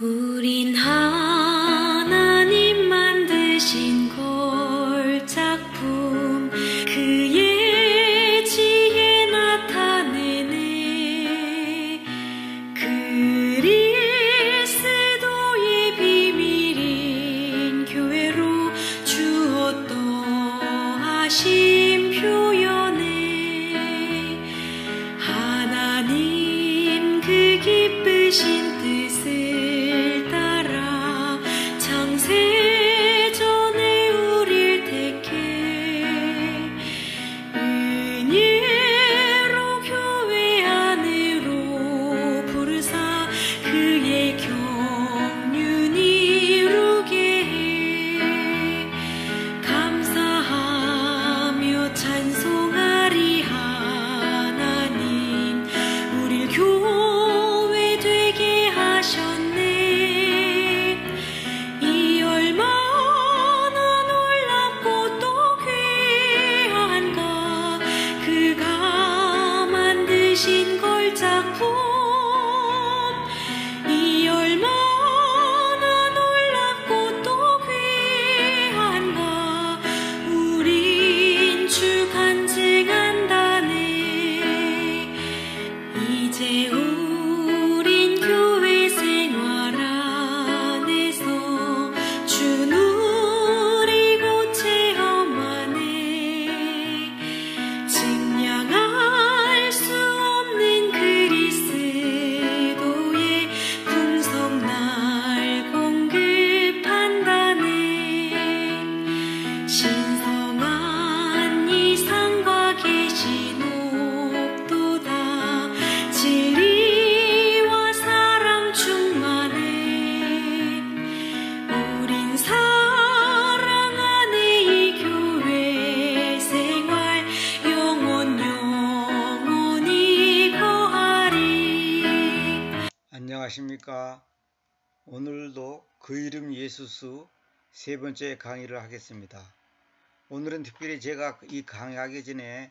우린 하나님 만드신 걸작품, 그의 지혜 나타내네. 그리스도의 비밀인 교회로 주어 또하심 표현해. 하나님 그 기쁘신 뜻을 따라 창세전에 우릴 택해 은혜로 교회 안으로 부르사 그의 경륜 이루게 해. 감사하며 찬송하리 하나님, 우릴 교회 되게 하셨네. 이 얼마나 놀랍고 또 귀한가, 그가 만드신 걸작품. 이 얼마나 놀랍고 또 귀한가, 우린 주 간증한다네. 이제 우린 교회 생활 안에서 주 누리고 체험하네. 증량할 수 없는 그리스도의 풍성 날 공급한다네. 신성한 이상과 계신 옥도다 진리와 사랑 충만해. 우린 사랑 안에 이 교회 생활 영원히 거하리. 안녕하십니까. 오늘도 그 이름 예수수 세 번째 강의를 하겠습니다. 오늘은 특별히 제가 이 강의하기 전에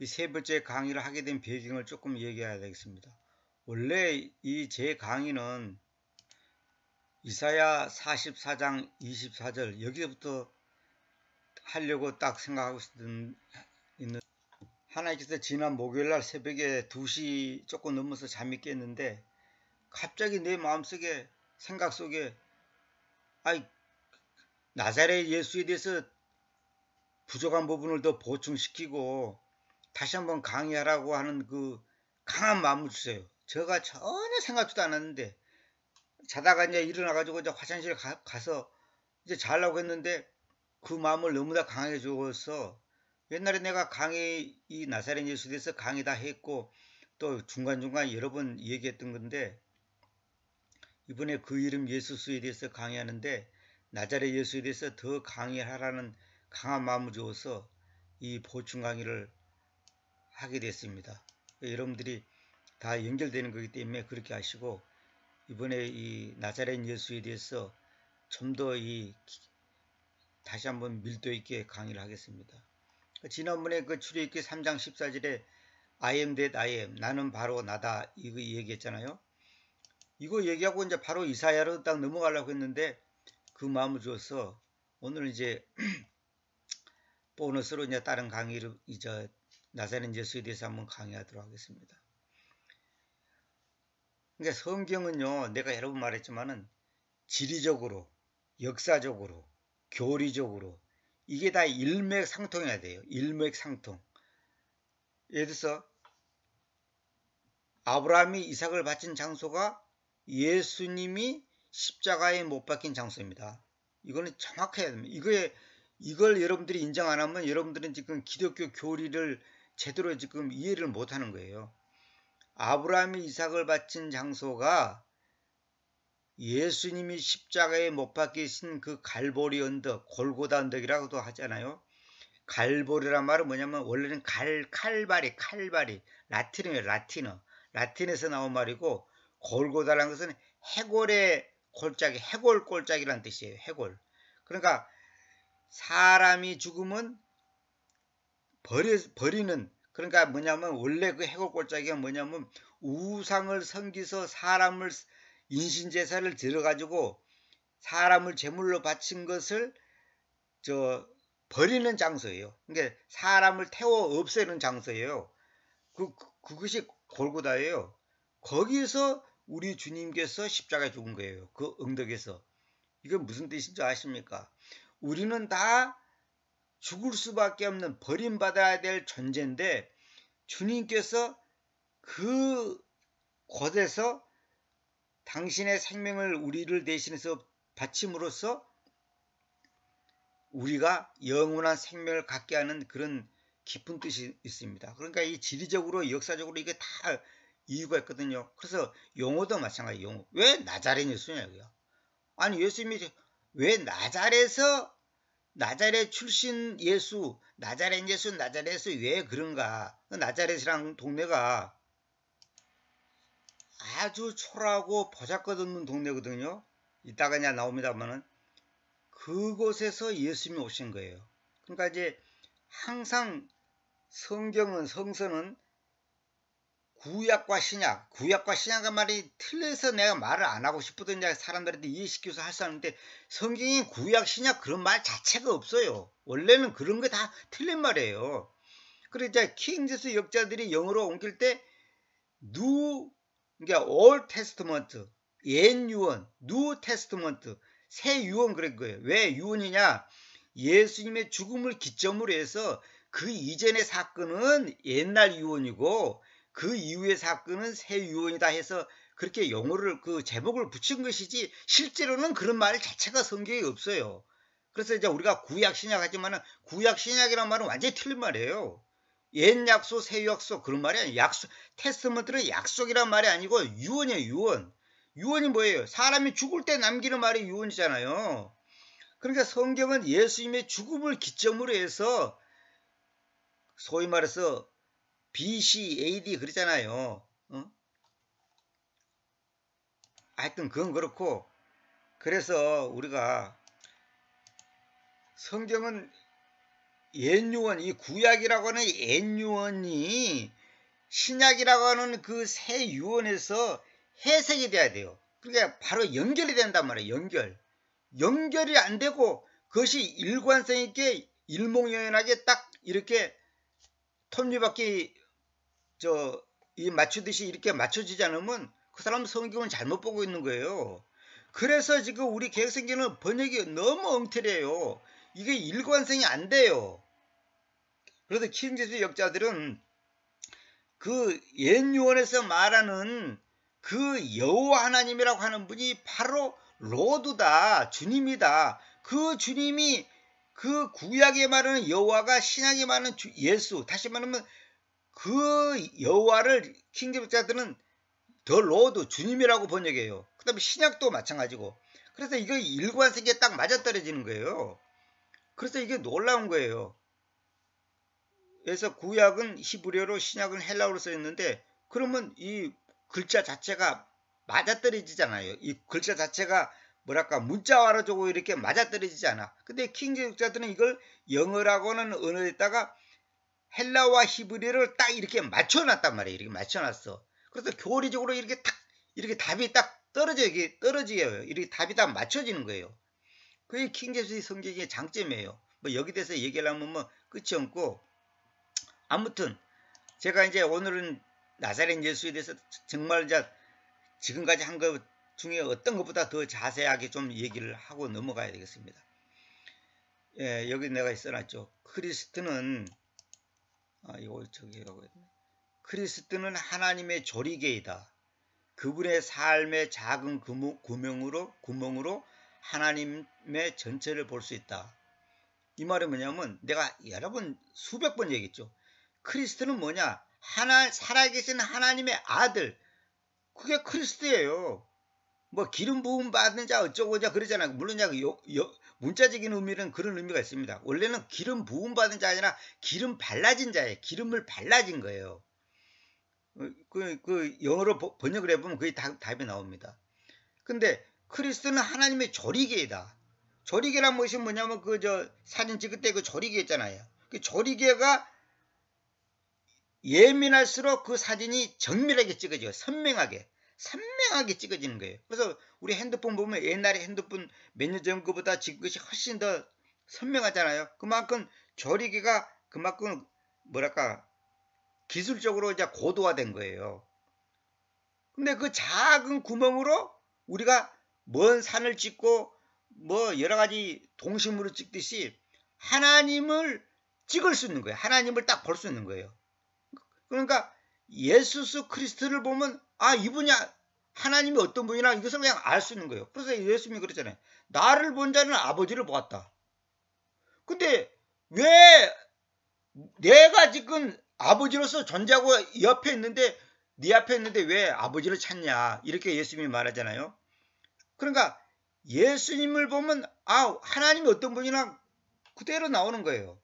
이 세 번째 강의를 하게 된 배경을 조금 얘기해야 되겠습니다. 원래 이 제 강의는 이사야 44장 24절 여기서부터 하려고 딱 생각하고 있는, 하나님께서 지난 목요일날 새벽에 2시 조금 넘어서 잠이 깼는데 갑자기 내 마음속에 생각 속에 나사렛 예수에 대해서 부족한 부분을 더 보충시키고 다시 한번 강의하라고 하는 그 강한 마음을 주세요. 제가 전혀 생각지도 않았는데 자다가 이제 일어나가지고 이제 화장실 가서 이제 자려고 했는데 그 마음을 너무나 강하게 줘서, 옛날에 내가 강의 이 나사렛 예수에 대해서 강의 다 했고 또 중간중간 여러 번 얘기했던 건데, 이번에 그 이름 예수수에 대해서 강의하는데 나자렛 예수에 대해서 더 강의하라는 강한 마음을 주어서 이 보충 강의를 하게 됐습니다. 여러분들이 다 연결되는 거기 때문에 그렇게 하시고, 이번에 이 나자렛 예수에 대해서 좀 더 다시 한번 밀도 있게 강의를 하겠습니다. 지난번에 그 출애굽기 3장 14절에 I am that I am, 나는 바로 나다, 이거 얘기했잖아요. 이거 얘기하고 이제 바로 이사야로 딱 넘어가려고 했는데 그 마음을 주어서 오늘 이제 보너스로 이제 다른 강의를 이제 나사렛 예수에 대해서 한번 강의하도록 하겠습니다. 그러니까 성경은요, 내가 여러 번 말했지만은 지리적으로, 역사적으로, 교리적으로 이게 다 일맥상통해야 돼요. 일맥상통. 예를 들어서 아브라함이 이삭을 바친 장소가 예수님이 십자가에 못 박힌 장소입니다. 이거는 정확해야 됩니다. 이걸 여러분들이 인정 안 하면 여러분들은 지금 기독교 교리를 제대로 지금 이해를 못 하는 거예요. 아브라함이 이삭을 바친 장소가 예수님이 십자가에 못 박히신 그 갈보리 언덕, 골고다 언덕이라고도 하잖아요. 갈보리란 말은 뭐냐면 원래는 칼바리, 라틴어예요. 라틴에서 나온 말이고, 골고다라는 것은 해골의 골짜기, 해골 골짜기라는 뜻이에요. 해골. 그러니까 사람이 죽으면 버리는, 그러니까 뭐냐면 원래 그 해골 골짜기가 뭐냐면 우상을 섬기서 사람을 인신제사를 들어가지고 사람을 제물로 바친 것을 버리는 장소예요. 그러니까 사람을 태워 없애는 장소예요. 그것이 골고다예요. 거기서 우리 주님께서 십자가에 죽은 거예요. 그 언덕에서. 이건 무슨 뜻인지 아십니까? 우리는 다 죽을 수밖에 없는 버림받아야 될 존재인데 주님께서 그 곳에서 당신의 생명을 우리를 대신해서 바침으로써 우리가 영원한 생명을 갖게 하는 그런 깊은 뜻이 있습니다. 그러니까 이 지리적으로 역사적으로 이게 다 이유가 있거든요. 그래서 용어도 마찬가지. 용어. 왜 나자렛 예수냐고요. 아니 예수님이 왜 나자렛 출신 예수, 나자렛에서 왜 그런가? 나자렛이랑 동네가 아주 초라하고 보잘것없는 동네거든요. 이따가 이제 나옵니다만은 그곳에서 예수님이 오신 거예요. 그러니까 이제 항상 성서는 구약과 신약의 말이 틀려서 내가 말을 안 하고 싶거든 사람들한테 이해시켜서 할 수 있는데 성경이 구약, 신약 그런 말 자체가 없어요. 원래는 그런 거 다 틀린 말이에요. 그래서 이제 킹제스 역자들이 영어로 옮길 때 그러니까 Old Testament, 옛 유언, New Testament, 새 유언 그런 거예요. 왜 유언이냐? 예수님의 죽음을 기점으로 해서 그 이전의 사건은 옛날 유언이고 그 이후의 사건은 새 유언이다 해서 그렇게 용어를 그 제목을 붙인 것이지 실제로는 그런 말 자체가 성경에 없어요. 그래서 이제 우리가 구약 신약 하지만은 구약 신약이라는 말은 완전히 틀린 말이에요. 옛 약속, 새 약속 그런 말이 아니에요. 약속, 테스트먼트는 약속이란 말이 아니고 유언이에요. 유언. 유언이 뭐예요? 사람이 죽을 때 남기는 말이 유언이잖아요. 그러니까 성경은 예수님의 죽음을 기점으로 해서 소위 말해서 BC, AD 그러잖아요. 하여튼 그건 그렇고 그래서 우리가 성경은 옛유언, 이 구약이라고 하는 옛유언이 신약이라고 하는 그 새 유언에서 해석이 돼야 돼요. 그러니까 바로 연결이 된단 말이에요. 연결이 안 되고 그것이 일관성 있게 일목요연하게 딱 이렇게 톱니바퀴 이 맞추듯이 이렇게 맞춰지지 않으면 그 사람은 성경을 잘못 보고 있는 거예요. 그래서 지금 우리 개혁성경은 번역이 너무 엉터리해요. 이게 일관성이 안 돼요. 그래서 킹제스 역자들은 그 옛 유언에서 말하는 그 여호와 하나님이라고 하는 분이 바로 로드다, 주님이다. 그 주님이 그 구약에 말하는 여호와가 신약에 말하는 예수, 다시 말하면 그 여호와를 킹제스자들은 더 로드, 주님이라고 번역해요. 그 다음에 신약도 마찬가지고. 그래서 이거 일관성에 딱 맞아떨어지는 거예요. 그래서 이게 놀라운 거예요. 그래서 구약은 히브리어로 신약은 헬라어로 써 있는데 그러면 이 글자 자체가 맞아떨어지잖아요. 이 글자 자체가 뭐랄까 문자화로 주고 이렇게 맞아떨어지지 않아. 근데 킹제스자들은 이걸 영어라고는 언어에다가 헬라와 히브리어를 딱 이렇게 맞춰놨단 말이에요. 이렇게 맞춰놨어. 그래서 교리적으로 이렇게 탁 이렇게 답이 딱 떨어져요. 이렇게 답이 다 맞춰지는 거예요. 그게 킹제스 성경의 장점이에요. 뭐 여기 대해서 얘기하려면 뭐 끝이 없고 아무튼 제가 이제 오늘은 나사렛 예수에 대해서 정말 이제 지금까지 한 것 중에 어떤 것보다 더 자세하게 좀 얘기를 하고 넘어가야 되겠습니다. 예, 여기 내가 써놨죠. 크리스트는 크리스트는 하나님의 조리개이다. 그분의 삶의 작은 구멍으로 하나님의 전체를 볼 수 있다. 이 말은 뭐냐면 내가 여러 번 수백 번 얘기했죠. 크리스트는 뭐냐? 살아계신 하나님의 아들. 그게 크리스트예요. 뭐 기름 부음 받은 자 어쩌고자 그러잖아요. 물론 문자적인 의미는 그런 의미가 있습니다. 원래는 기름 부음 받은 자 아니라 기름 발라진 자예요. 기름을 발라진 거예요. 그 영어로 번역을 해보면 그게 답이 나옵니다. 근데 크리스트는 하나님의 조리개이다. 조리개란 것이 뭐냐면 사진 찍을 때 그 조리개 있잖아요. 그 조리개가 예민할수록 그 사진이 정밀하게 찍어져요. 선명하게. 선명하게 찍어지는 거예요. 그래서 우리 핸드폰 보면 옛날에 핸드폰 몇 년 전 거보다 지금 것이 훨씬 더 선명하잖아요. 그만큼 조리개가 그만큼 뭐랄까 기술적으로 이제 고도화된 거예요. 근데 그 작은 구멍으로 우리가 먼 산을 찍고 뭐 여러 가지 동심으로 찍듯이 하나님을 찍을 수 있는 거예요. 하나님을 딱 볼 수 있는 거예요. 그러니까 예수 그리스도를 보면 아 이분이 하나님이 어떤 분이나 이것을 그냥 알 수 있는 거예요. 그래서 예수님이 그랬잖아요. 나를 본 자는 아버지를 보았다. 근데 왜 내가 지금 아버지로서 존재하고 옆에 있는데 네 앞에 있는데 왜 아버지를 찾냐 이렇게 예수님이 말하잖아요. 그러니까 예수님을 보면 아 하나님이 어떤 분이나 그대로 나오는 거예요.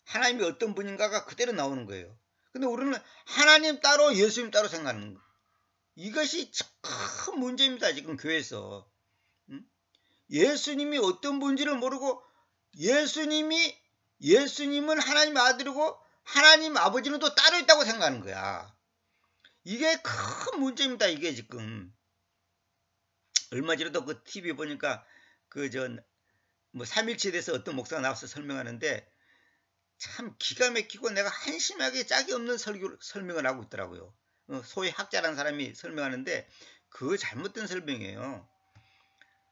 하나님이 어떤 분인가가 그대로 나오는 거예요. 근데 우리는 하나님 따로 예수님 따로 생각하는 거예요. 이것이 큰 문제입니다. 지금 교회에서. 예수님이 어떤 분인지를 모르고 예수님은 하나님 아들이고 하나님 아버지는 또 따로 있다고 생각하는 거야. 이게 큰 문제입니다. 이게 지금. 얼마 전에도 그 TV 보니까 뭐 3일체에 대해서 어떤 목사가 나와서 설명하는데 참 기가 막히고 내가 한심하게 짝이 없는 설명을 하고 있더라고요. 소위 학자라는 사람이 설명하는데 그거 잘못된 설명이에요.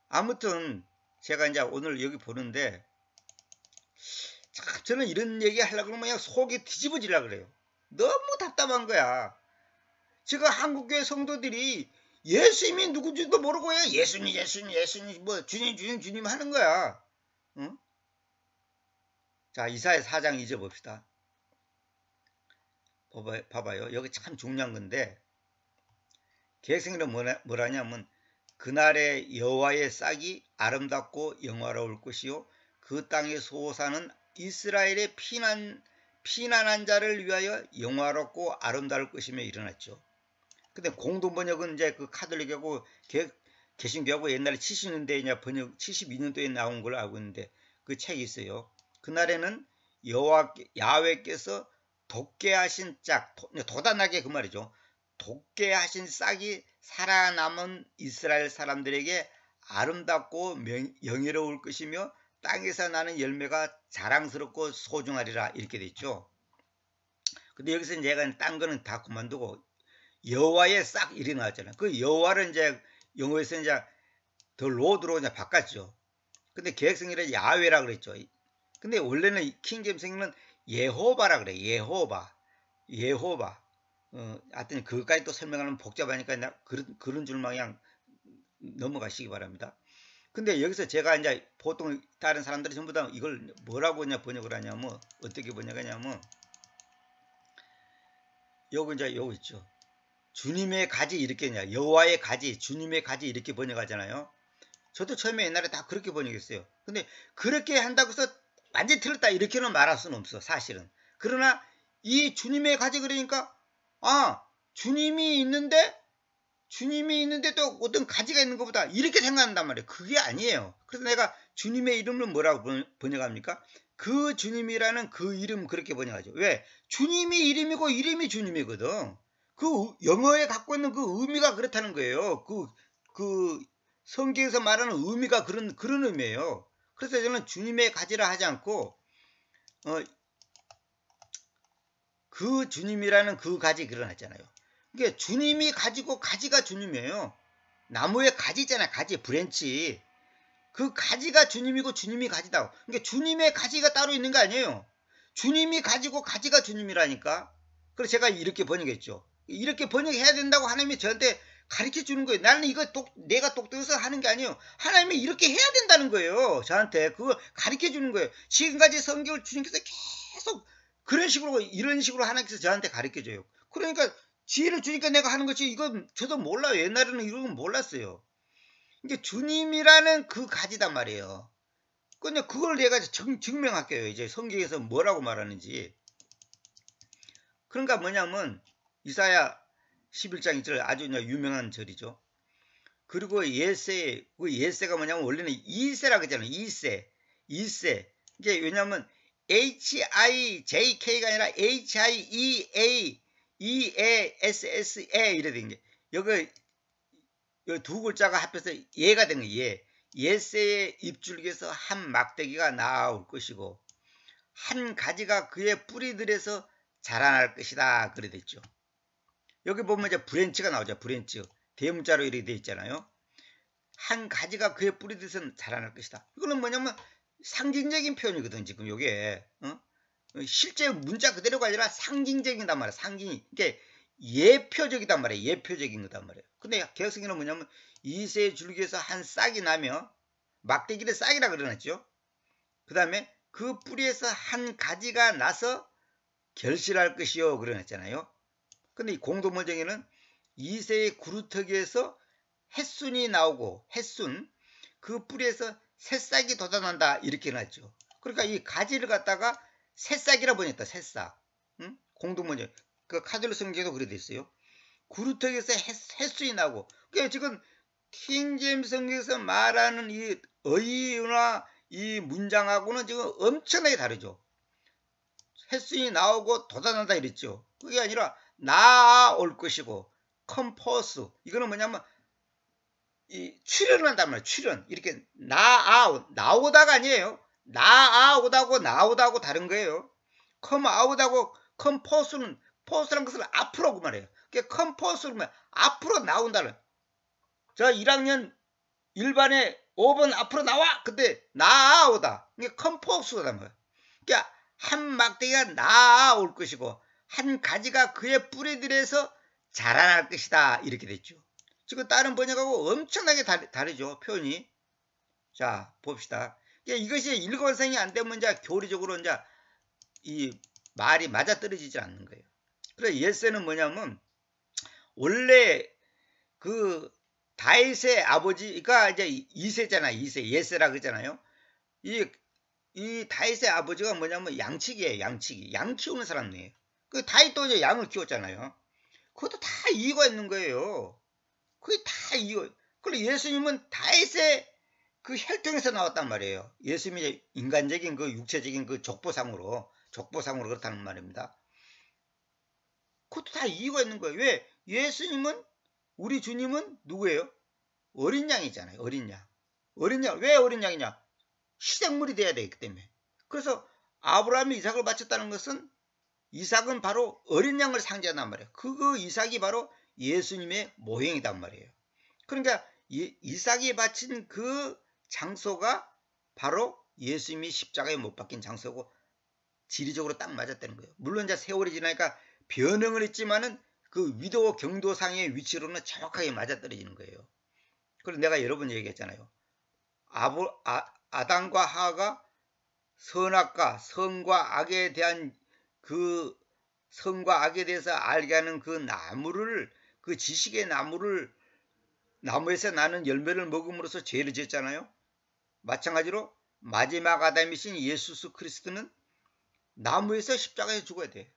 아무튼 제가 이제 오늘 여기 보는데 저는 이런 얘기 하려고 그러면 그냥 속이 뒤집어지려고 그래요. 너무 답답한 거야. 제가 한국교회 성도들이 예수님이 누군지도 모르고 그냥 예수님 뭐 주님 하는 거야. 응? 자 이사야 4장 2절 봅시다. 봐봐요. 여기 참 중요한 건데 계획성이는 뭐라냐면 그날의 여호와의 싹이 아름답고 영화로울 것이요 그 땅의 소사는 이스라엘의 피난한 자를 위하여 영화롭고 아름다울 것이며 일어났죠. 근데 공동번역은 이제 그 카톨릭하고 개신교하고 옛날에 70년대에 번역 72년도에 나온 걸 알고 있는데 그 책이 있어요. 그날에는 야훼께서 돋게 하신 짝, 돋아나게 그 말이죠. 돋게 하신 싹이 살아남은 이스라엘 사람들에게 아름답고 영예로울 것이며 땅에서 나는 열매가 자랑스럽고 소중하리라 이렇게 돼 있죠. 근데 여기서 내가 딴 거는 다 그만두고 여호와의 싹 이리 나왔잖아요. 그 여호와를 이제 영어에서 이제 더 로드로 이제 바꿨죠. 근데 개혁성이라 야훼라 그랬죠. 근데 원래는 킹제임스는 예호바라 그래. 예호바. 하여튼 그것까지 또 설명하면 복잡하니까 그런 줄만 그냥 넘어가시기 바랍니다. 근데 여기서 제가 이제 보통 다른 사람들이 전부 다 이걸 뭐라고 번역을 하냐면 어떻게 번역하냐면 요거 있죠. 주님의 가지 이렇게 여호와의 가지, 주님의 가지 이렇게 번역하잖아요. 저도 처음에 옛날에 다 그렇게 번역했어요. 근데 그렇게 한다고 해서 완전히 틀렸다 이렇게는 말할 수는 없어 사실은. 그러나 이 주님의 가지 그러니까 주님이 있는데 또 어떤 가지가 있는 것보다 이렇게 생각한단 말이에요. 그게 아니에요. 그래서 내가 주님의 이름을 뭐라고 번역합니까? 그 주님이라는 그 이름 그렇게 번역하죠. 왜? 주님이 이름이고 이름이 주님이거든. 그 영어에 갖고 있는 그 의미가 그렇다는 거예요. 그 성경에서 말하는 의미가 그런 의미예요. 그래서 저는 주님의 가지라 하지 않고 그 주님이라는 그 가지 그려놨잖아요. 그러니까 주님이 가지고 가지가 주님이에요. 나무에 가지 있잖아요. 가지 브랜치. 그 가지가 주님이고 주님이 가지다. 그러니까 주님의 가지가 따로 있는 거 아니에요. 주님이 가지고 가지가 주님이라니까. 그래서 제가 이렇게 번역했죠. 이렇게 번역해야 된다고 하나님이 저한테 가르쳐 주는 거예요. 나는 이거 내가 똑똑해서 하는 게 아니에요. 하나님이 이렇게 해야 된다는 거예요. 저한테 그거 가르쳐 주는 거예요. 지금까지 성경을 주님께서 계속 그런 식으로 이런 식으로 하나님께서 저한테 가르쳐 줘요. 그러니까 지혜를 주니까 내가 하는 거지. 이건 저도 몰라요. 옛날에는 이런 건 몰랐어요. 이게 주님이라는 그 가지단 말이에요. 근데 그걸 내가 증명할게요. 이제 성경에서 뭐라고 말하는지. 그러니까 뭐냐면 이사야 11장 2절 아주 유명한 절이죠. 그리고 예세가 뭐냐면 원래는 이세라고 했잖아요. 이세. 이게 왜냐면 HIJK가 아니라 HIEASSA 이래 된 게. 여기 두 글자가 합해서 예가 된 거예요. 예. 예새의 입줄기에서 한 막대기가 나올 것이고 한 가지가 그의 뿌리들에서 자라날 것이다. 그래 됐죠. 여기 보면 이제 브랜치가 나오죠. 브랜치. 대문자로 이렇게 되어 있잖아요. 한 가지가 그의 뿌리들에서 자라날 것이다. 이거는 뭐냐면 상징적인 표현이거든. 지금 요게 실제 문자 그대로가 아니라 상징적이단 말이야. 상징이. 그러니까 예표적이단 말이에요. 예표적인 거단 말이에요. 근데 개혁성경은 뭐냐면 이새의 줄기에서 한 싹이 나며 막대기를 싹이라 그러놨죠. 그 다음에 그 뿌리에서 한 가지가 나서 결실할 것이요 그러놨잖아요. 근데 이 공동문정에는 이새의 구루터기에서 햇순이 나오고 햇순 그 뿌리에서 새싹이 돋아난다 이렇게 해놨죠. 그러니까 이 가지를 갖다가 새싹이라 보냈다. 새싹. 응? 공동문정 그 카톨릭 성경에도 그래 돼 있어요. 구루터기에서 햇순이 나오고 그러니까 지금 킹제임스 성경에서 말하는 이 어휘나 이 문장하고는 지금 엄청나게 다르죠. 햇순이 나오고 돋아난다 이랬죠. 그게 아니라 나올 것이고 컴포스 이거는 뭐냐면 이 출현을 한단 말이에요. 출현 이렇게 나오다가 아니에요. 나오다고 나오다고 다른 거예요. 컴아웃하고 컴포스는 포스라는 것을 앞으로 그 말이에요. 그러니까 컴포스는 앞으로 나온다는. 저 1학년 1반에 5번 앞으로 나와. 근데 나오다. 이게 컴포스라는 거예요. 그러니까 한 막대기가 나올 것이고 한 가지가 그의 뿌리들에서 자라날 것이다. 이렇게 됐죠. 지금 다른 번역하고 엄청나게 다르죠. 표현이. 자 봅시다. 그러니까 이것이 일관성이 안 되면 이제 교리적으로 이제 이 말이 맞아떨어지지 않는 거예요. 그래서 예새는 뭐냐면 원래 그 다윗의 아버지가 이제 이새잖아요. 예새라 그러잖아요. 이 다윗의 아버지가 뭐냐면 양치기예요. 양치기. 양 키우는 사람이에요. 그 다윗도 이제 양을 키웠잖아요. 그것도 다 이유가 있는 거예요. 그게 다 이유. 그리고 예수님은 다윗의 그 혈통에서 나왔단 말이에요. 예수님이 이제 인간적인 그 육체적인 그 족보상으로 그렇다는 말입니다. 그것도 다 이유가 있는 거예요. 왜? 예수님은 우리 주님은 누구예요? 어린 양이잖아요. 어린 양. 어린 양. 왜 어린 양이냐? 희생물이 돼야 되기 때문에. 그래서 아브라함이 이삭을 바쳤다는 것은 이삭은 바로 어린 양을 상징한단 말이에요. 그 이삭이 바로 예수님의 모형이단 말이에요. 그러니까 이삭이 바친 그 장소가 바로 예수님이 십자가에 못 박힌 장소고 지리적으로 딱 맞았다는 거예요. 물론 이제 세월이 지나니까 변형을 했지만은 그 위도 경도상의 위치로는 정확하게 맞아떨어지는 거예요. 그래서 내가 여러 번 얘기했잖아요. 아담과 하와가 선악과 선과 악에 대한 그 선과 악에 대해서 알게 하는 그 나무를 그 지식의 나무에서 나는 열매를 먹음으로써 죄를 지었잖아요. 마찬가지로 마지막 아담이신 예수 그리스도는 나무에서 십자가에 죽어야 돼.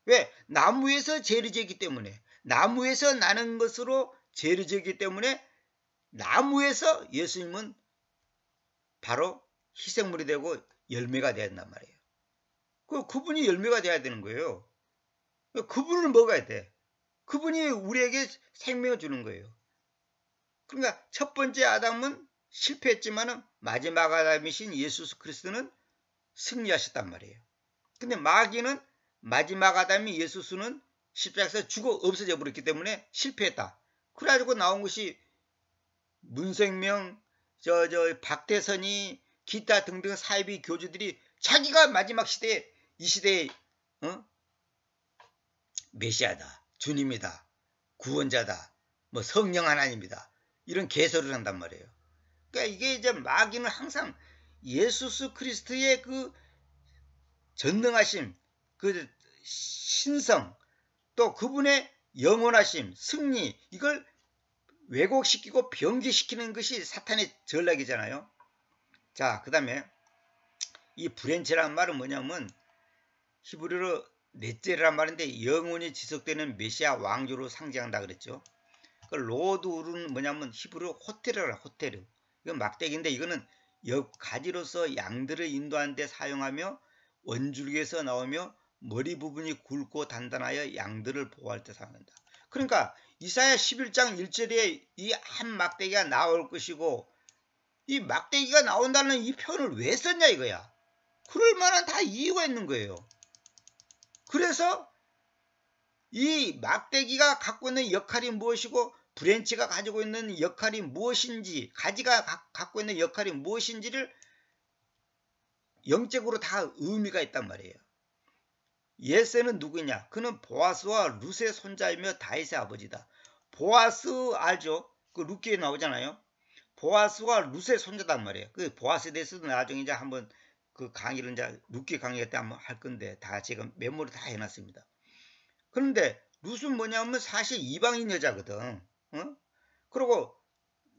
왜? 나무에서 죄를 지었기 때문에 나무에서 나는 것으로 죄를 지었기 때문에 나무에서 예수님은 바로 희생물이 되고 열매가 돼야 된단 말이에요. 그분이 열매가 돼야 되는 거예요. 그분을 먹어야 돼. 그분이 우리에게 생명을 주는 거예요. 그러니까 첫 번째 아담은 실패했지만 마지막 아담이신 예수 그리스도는 승리하셨단 말이에요. 근데 마귀는 마지막 아담이 예수는 십자가에서 죽어 없어져 버렸기 때문에 실패했다. 그래가지고 나온 것이 문생명, 박태선이 기타 등등 사이비 교주들이 자기가 마지막 시대에 이 시대에 메시아다, 주님이다, 구원자다, 뭐 성령 하나님이다 이런 개소리를 한단 말이에요. 그러니까 이게 이제 마귀는 항상 예수 그리스도의 그 전능하심, 그 신성, 또 그분의 영원하심, 승리 이걸 왜곡시키고 변기시키는 것이 사탄의 전략이잖아요. 자, 그 다음에 이 브랜치라는 말은 뭐냐면 히브리어로 넷제라는 말인데 영원히 지속되는 메시아 왕조로 상징한다 그랬죠. 그 로드울은 뭐냐면 히브리어 호테르라 호테르. 이건 막대기인데 이거는 가지로서 양들을 인도하는 데 사용하며 원줄기에서 나오며 머리 부분이 굵고 단단하여 양들을 보호할 때 사용한다. 그러니까 이사야 11장 1절에 이 한 막대기가 나올 것이고 이 막대기가 나온다는 이 표현을 왜 썼냐 이거야. 그럴 만한 다 이유가 있는 거예요. 그래서 이 막대기가 갖고 있는 역할이 무엇이고 브랜치가 가지고 있는 역할이 무엇인지, 가지가 갖고 있는 역할이 무엇인지를 영적으로 다 의미가 있단 말이에요. 예세는 누구냐? 그는 보아스와 룻의 손자이며 다윗의 아버지다. 보아스 알죠? 그 룻기에 나오잖아요. 보아스와 룻의 손자단 말이에요. 그 보아스에 대해서도 나중에 이제 한번 그 강의를 이제 룻기 강의 때 한번 할 건데 다 지금 메모를 다 해놨습니다. 그런데 룻은 뭐냐면 사실 이방인 여자거든. 그리고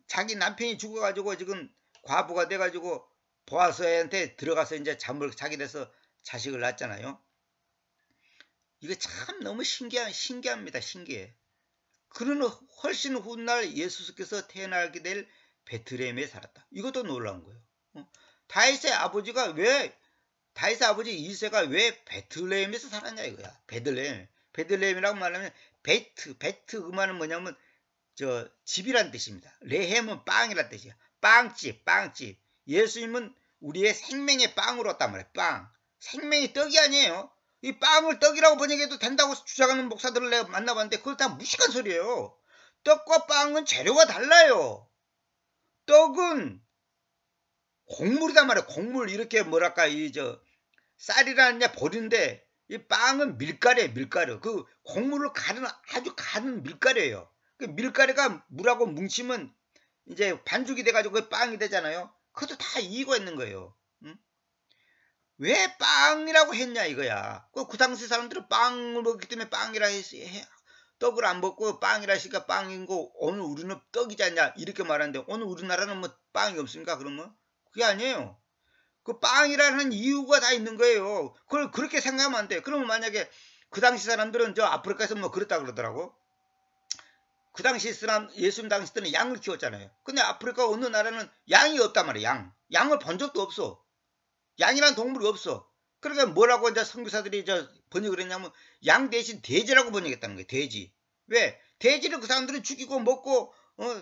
자기 남편이 죽어가지고 지금 과부가 돼가지고 보아스한테 들어가서 이제 자기 돼서 자식을 낳았잖아요. 이거 참 너무 신기합니다. 신기해. 그는 훨씬 훗날 예수께서 태어나게 될 베들레헴에 살았다. 이것도 놀라운 거예요. 다윗의 아버지 이세가 왜 베들레헴에서 살았냐 이거야. 베들레헴이라고 말하면 베트 그 말은 뭐냐면 저 집이란 뜻입니다. 레헴은 빵이란 뜻이야. 빵집. 예수님은 우리의 생명의 빵으로 왔단 말이야. 빵. 생명이 떡이 아니에요. 이 빵을 떡이라고 번역해도 된다고 주장하는 목사들을 내가 만나봤는데 그걸 다 무식한 소리예요. 떡과 빵은 재료가 달라요. 떡은 곡물이단 말이야. 곡물 이렇게 뭐랄까 쌀이라는 게 버리는데 이 빵은 밀가루예요. 그 곡물을 아주 가는 밀가루예요. 그 밀가루가 물하고 뭉치면 이제 반죽이 돼가지고 그 빵이 되잖아요. 그것도 다 이유가 있는 거예요. 왜 빵이라고 했냐 이거야. 그 당시 사람들은 빵을 먹기 때문에 빵이라 해. 떡을 안 먹고 빵이라 했으니까 빵인 거 오늘 우리는 떡이지 않냐 이렇게 말하는데 오늘 우리나라는 뭐 빵이 없습니까? 그러면 그게 아니에요. 그 빵이라는 이유가 다 있는 거예요. 그걸 그렇게 생각하면 안 돼. 그러면 만약에 그 당시 사람들은 저 아프리카에서 뭐 그랬다 그러더라고. 그 당시 예수님 당시 때는 양을 키웠잖아요. 근데 아프리카 어느 나라는 양이 없단 말이야. 양을 본 적도 없어. 양이란 동물이 없어. 그러니까 뭐라고 이제 선교사들이 번역을 했냐면 양 대신 돼지라고 번역했다는 거예요. 돼지. 왜? 돼지를 그 사람들은 죽이고 먹고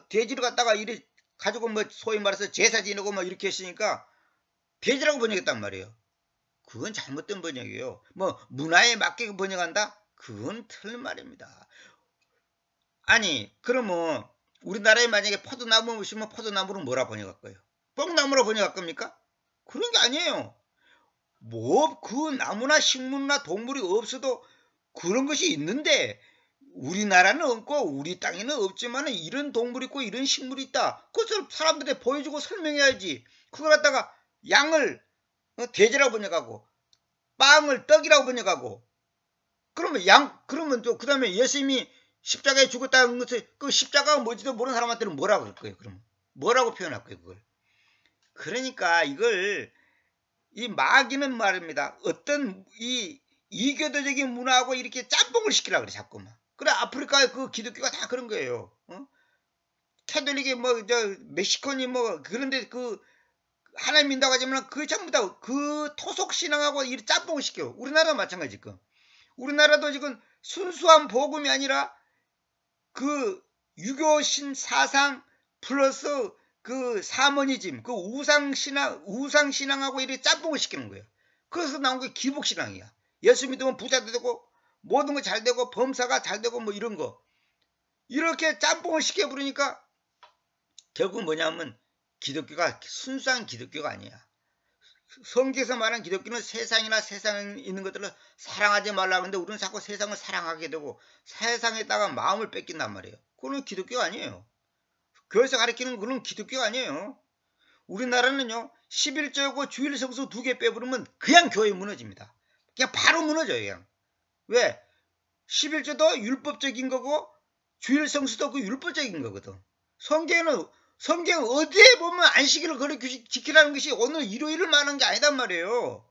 돼지를 갖다가 이리 가지고 뭐 소위 말해서 제사 지내고 뭐 이렇게 했으니까 돼지라고 번역했단 말이에요. 그건 잘못된 번역이에요. 뭐 문화에 맞게 번역한다? 그건 틀린 말입니다. 아니 그러면 우리나라에 만약에 포도나무 보시면 포도나무를 뭐라 번역할 거예요? 뽕나무로 번역할 겁니까? 그런 게 아니에요. 뭐 그 나무나 식물이나 동물이 없어도 그런 것이 있는데 우리나라는 없고 우리 땅에는 없지만 이런 동물이 있고 이런 식물이 있다. 그것을 사람들한테 보여주고 설명해야지. 그걸 갖다가 양을 돼지라고 번역하고 빵을 떡이라고 번역하고 그러면 또 그 다음에 예수님이 십자가에 죽었다는 것을 그 십자가가 뭔지도 모르는 사람한테는 뭐라고 할 거예요? 그럼 뭐라고 표현할 거예요? 그걸. 그러니까 이 마귀는 말입니다. 어떤 이 이교도적인 문화하고 이렇게 짬뽕을 시키라 그래 자꾸만. 그래 아프리카의 그 기독교가 다 그런 거예요. 캐톨릭이 멕시코니 그런데 그 하나님 믿는다고 하지만 그 전부 다 그 토속 신앙하고 이렇게 짬뽕을 시켜. 우리나라도 마찬가지 지금. 우리나라도 지금 순수한 복음이 아니라 그 유교신 사상 플러스 그 사머니즘, 그 우상신앙하고 이렇게 짬뽕을 시키는 거예요. 그래서 나온 게 기복신앙이야. 예수 믿으면 부자도 되고, 모든 거 잘 되고, 범사가 잘 되고, 뭐 이런 거. 이렇게 짬뽕을 시켜버리니까, 결국 뭐냐면, 기독교가 순수한 기독교가 아니야. 성경에서 말하는 기독교는 세상이나 세상에 있는 것들을 사랑하지 말라고 하는데, 우리는 자꾸 세상을 사랑하게 되고, 세상에다가 마음을 뺏긴단 말이에요. 그건 기독교가 아니에요. 교회에서 가르치는 그런 기독교가 아니에요. 우리나라는요 11조고 주일 성수 2개 빼버리면 그냥 교회 무너집니다. 그냥 바로 무너져요. 그냥. 왜? 11조도 율법적인 거고 주일 성수도 그 율법적인 거거든. 성경 어디에 보면 안식일을 그렇게 지키라는 것이 오늘 일요일을 말하는 게 아니단 말이에요.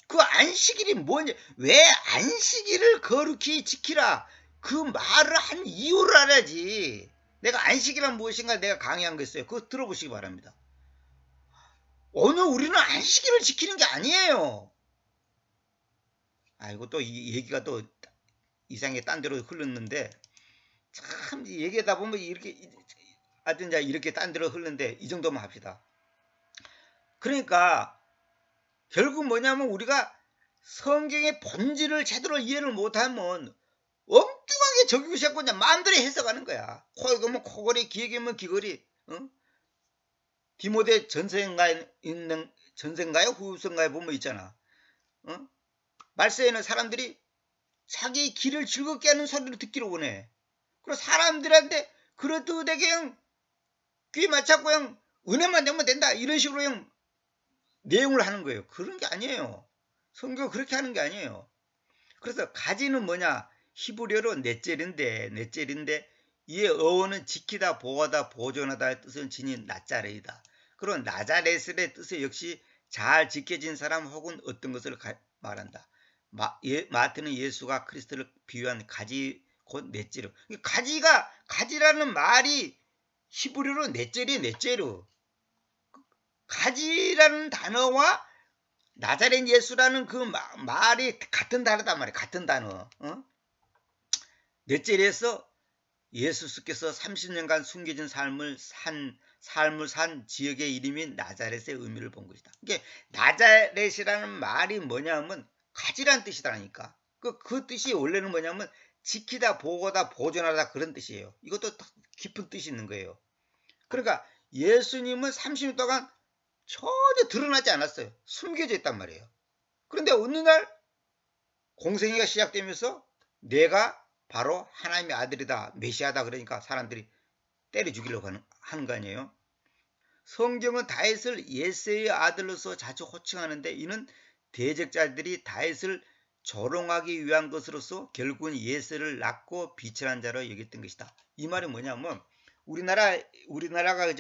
그 안식일이 뭐냐? 왜 안식일을 거룩히 지키라? 그 말을 한 이유를 알아야지. 내가 안식이란 무엇인가 내가 강의한 거 있어요. 그거 들어보시기 바랍니다. 오늘 우리는 안식일을 지키는 게 아니에요. 아이고 또 이 얘기가 또 이상하게 딴 데로 흘렀는데 참 얘기하다 보면 이렇게 하여튼 이렇게 딴 데로 흐르는데 이 정도만 합시다. 그러니까 결국 뭐냐면 우리가 성경의 본질을 제대로 이해를 못하면 엉뚱하게 적용을 시작하고 그냥 마음대로 해석하는 거야. 코에 가면 코걸이, 귀에 가면 귀걸이. 디모데 전서인가에 있는 전서인가요? 후서인가에 보면 있잖아. 말세에는 사람들이 자기 귀를 즐겁게 하는 소리를 듣기로 원해. 그리고 사람들한테 그렇듯하게 그냥 귀 맞춰고 그냥 은혜만 되면 된다. 이런 식으로 그냥 내용을 하는 거예요. 그런 게 아니에요. 성경은 그렇게 하는 게 아니에요. 그래서 가지는 뭐냐? 히브리어로 넷젤인데 이의 어원은 지키다, 보호하다, 보존하다의 뜻은 지닌 나자렛이다. 그런 나자렛의 뜻에 역시 잘 지켜진 사람 혹은 어떤 것을 말한다. 마태는 예수가 그리스도를 비유한 가지 곧 넷제로. 가지라는 말이 히브리어로 넷제로. 가지라는 단어와 나자렛 예수라는 그 말이 같은 단어단 말이에요. 같은 단어. 넷제리에서 예수께서 30년간 숨겨진 삶을 산 지역의 이름인 나자렛의 의미를 본 것이다. 이게 나자렛이라는 말이 뭐냐면 가지라는 뜻이다니까. 그 뜻이 원래는 뭐냐면 지키다, 보호하다, 보존하다 그런 뜻이에요. 이것도 깊은 뜻이 있는 거예요. 그러니까 예수님은 30년 동안 전혀 드러나지 않았어요. 숨겨져 있단 말이에요. 그런데 어느 날 공생애가 시작되면서 내가 바로 하나님의 아들이다, 메시아다 그러니까 사람들이 때려 죽이려고 하는 거 아니에요. 성경은 다윗을 예세의 아들로서 자주 호칭하는데 이는 대적자들이 다윗을 조롱하기 위한 것으로서 결국은 예세를 낳고 비천한 자로 여겼던 것이다. 이 말이 뭐냐면 우리나라가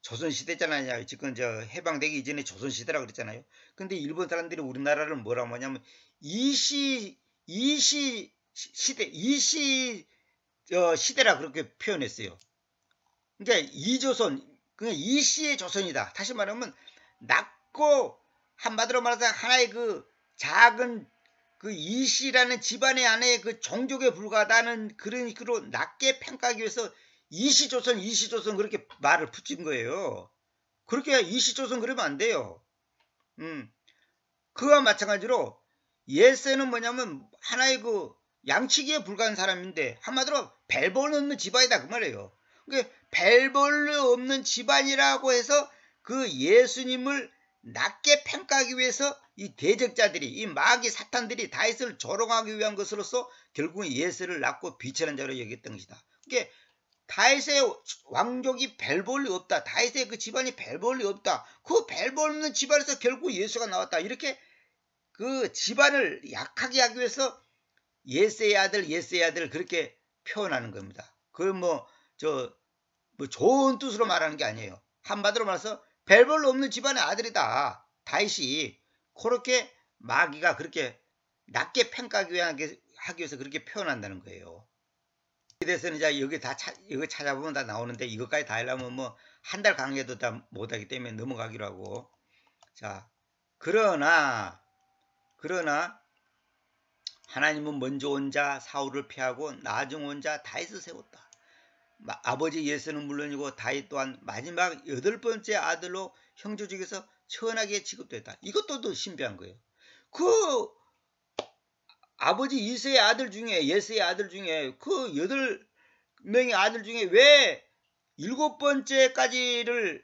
조선시대잖아요. 지금 해방되기 이전에 조선시대라고 그랬잖아요. 근데 일본 사람들이 우리나라를 뭐라고 하냐면 시대라 그렇게 표현했어요. 그러니까 이조선, 그냥 이시의 조선이다. 다시 말하면 낮고 한마디로 말해서 하나의 그 작은 그 이시라는 집안의 안에 그 종족에 불과하다는 그런 식으로 낮게 평가하기 위해서 이시조선 그렇게 말을 붙인 거예요. 그렇게 이시조선 그러면 안 돼요. 그와 마찬가지로 예세는 뭐냐면 하나의 그 양치기에 불과한 사람인데 한마디로 벨벌 없는 집안이다 그 말이에요. 그러니까 벨벌 없는 집안이라고 해서 그 예수님을 낮게 평가하기 위해서 이 대적자들이 이 마귀 사탄들이 다윗을 조롱하기 위한 것으로서 결국은 예수를 낳고 비천한 자로 여겼던 것이다. 그러니까 다윗의 왕족이 벨볼이 없다. 다윗의 그 집안이 벨볼이 없다. 그 벨볼 없는 집안에서 결국 예수가 나왔다. 이렇게 그 집안을 약하게 하기 위해서 예세의 아들 그렇게 표현하는 겁니다. 그걸 뭐 좋은 뜻으로 말하는 게 아니에요. 한마디로 말해서 벨볼 없는 집안의 아들이다. 다윗이 그렇게 마귀가 그렇게 낮게 평가하기 하기 위해서 그렇게 표현한다는 거예요. 에 대해서는 이제 여기 찾아보면 다 나오는데 이것까지 다 하려면 뭐 한 달 강의도 다 못하기 때문에 넘어가기로 하고. 자, 그러나 하나님은 먼저 온 자 사울을 피하고 나중 온 자 다윗을 세웠다. 아버지 예수는 물론이고 다윗 또한 마지막 8번째 아들로 형제 중에서 천하게 취급됐다. 이것도 더 신비한 거예요. 그 아버지 예수의 아들 중에 그 8명의 아들 중에 왜 7번째까지를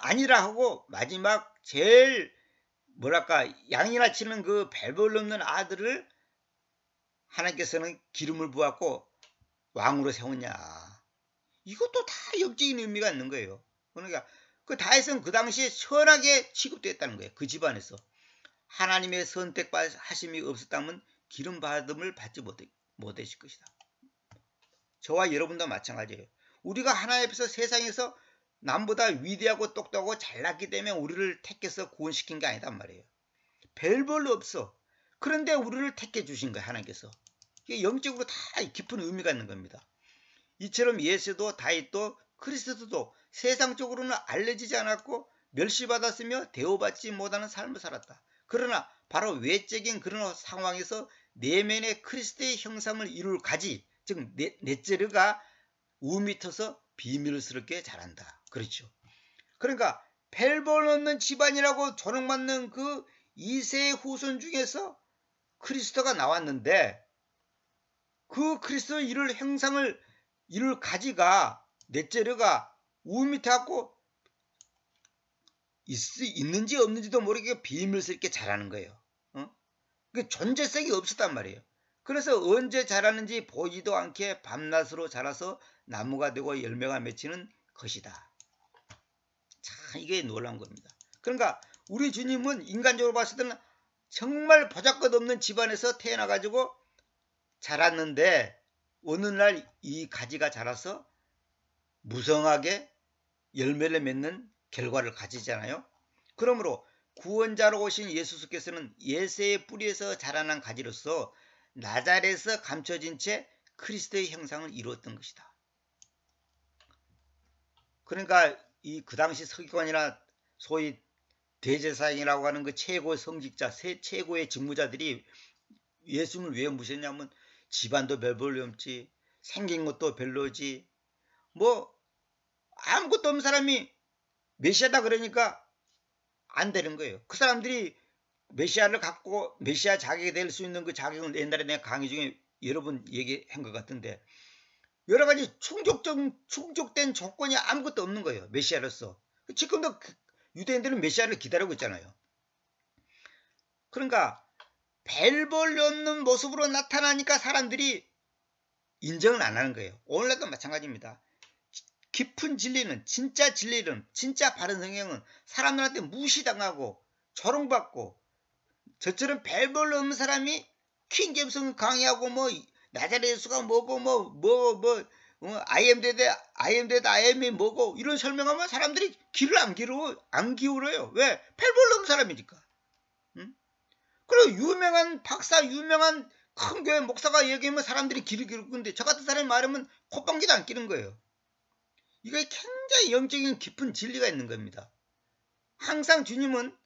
아니라 하고 마지막 제일 양이나 치는 그 벨벌 없는 아들을 하나님께서는 기름을 부었고 왕으로 세웠냐. 이것도 다 영적인 의미가 있는 거예요. 그러니까 그 다윗은 그 당시에 선하게 취급됐다는 거예요. 그 집안에서. 하나님의 선택하심이 없었다면 기름 받음을 받지 못했을 것이다. 저와 여러분도 마찬가지예요. 우리가 하나님 앞에서 세상에서 남보다 위대하고 똑똑하고 잘났기 때문에 우리를 택해서 구원시킨 게 아니단 말이에요. 별볼로 없어. 그런데 우리를 택해 주신 거예요. 하나님께서. 이게 영적으로 다 깊은 의미가 있는 겁니다. 이처럼 예수도 다윗도 그리스도도 세상적으로는 알려지지 않았고 멸시받았으며 대우받지 못하는 삶을 살았다. 그러나 바로 외적인 그런 상황에서 내면의 그리스도의 형상을 이룰 가지, 즉 넷째르가 우밑어서 비밀스럽게 자란다. 그렇죠. 그러니까 별 없는 집안이라고 조롱받는 그 이세의 후손 중에서 그리스도가 나왔는데 그 그리스도 이룰 형상을 이룰 가지가 넷째르가 우밑에 갖고 있는지 없는지도 모르게 비밀스럽게 자라는 거예요. 그 존재성이 없었단 말이에요. 그래서 언제 자라는지 보이지도 않게 밤낮으로 자라서 나무가 되고 열매가 맺히는 것이다. 참 이게 놀라운 겁니다. 그러니까 우리 주님은 인간적으로 봤을 때는 정말 보잘것없는 집안에서 태어나가지고 자랐는데 어느 날 이 가지가 자라서 무성하게 열매를 맺는 결과를 가지잖아요. 그러므로 구원자로 오신 예수께서는 예새의 뿌리에서 자라난 가지로서 나자렛에서 감춰진 채 그리스도의 형상을 이루었던 것이다. 그러니까 그 당시 서기관이나 소위 대제사장이라고 하는 그 최고의 성직자, 최고의 직무자들이 예수님을 왜 모셨냐면 집안도 별볼이 없지, 생긴 것도 별로지, 뭐 아무것도 없는 사람이 메시아다 그러니까 안 되는 거예요. 그 사람들이 메시아를 갖고 메시아 자격이 될 수 있는 그 자격은 옛날에 내가 강의 중에 여러 번 얘기한 것 같은데 여러 가지 충족된 조건이 아무것도 없는 거예요. 메시아로서. 지금도 유대인들은 메시아를 기다리고 있잖아요. 그러니까 별 없는 모습으로 나타나니까 사람들이 인정을 안 하는 거예요. 오늘날도 마찬가지입니다. 깊은 진리는 진짜 바른 성경은 사람들한테 무시당하고 조롱받고 저처럼 별 없는 사람이 킹잼성 강의하고 뭐 나자렛 예수가 뭐고 I am 이 뭐고 이런 설명하면 사람들이 귀를 안 기울어요. 왜? 별 없는 사람이니까. 응? 그리고 유명한 박사 유명한 큰 교회 목사가 얘기하면 사람들이 귀를 기울는데 저 같은 사람이 말하면 콧방귀도 안 끼는 거예요. 이게 굉장히 영적인 깊은 진리가 있는 겁니다. 항상 주님은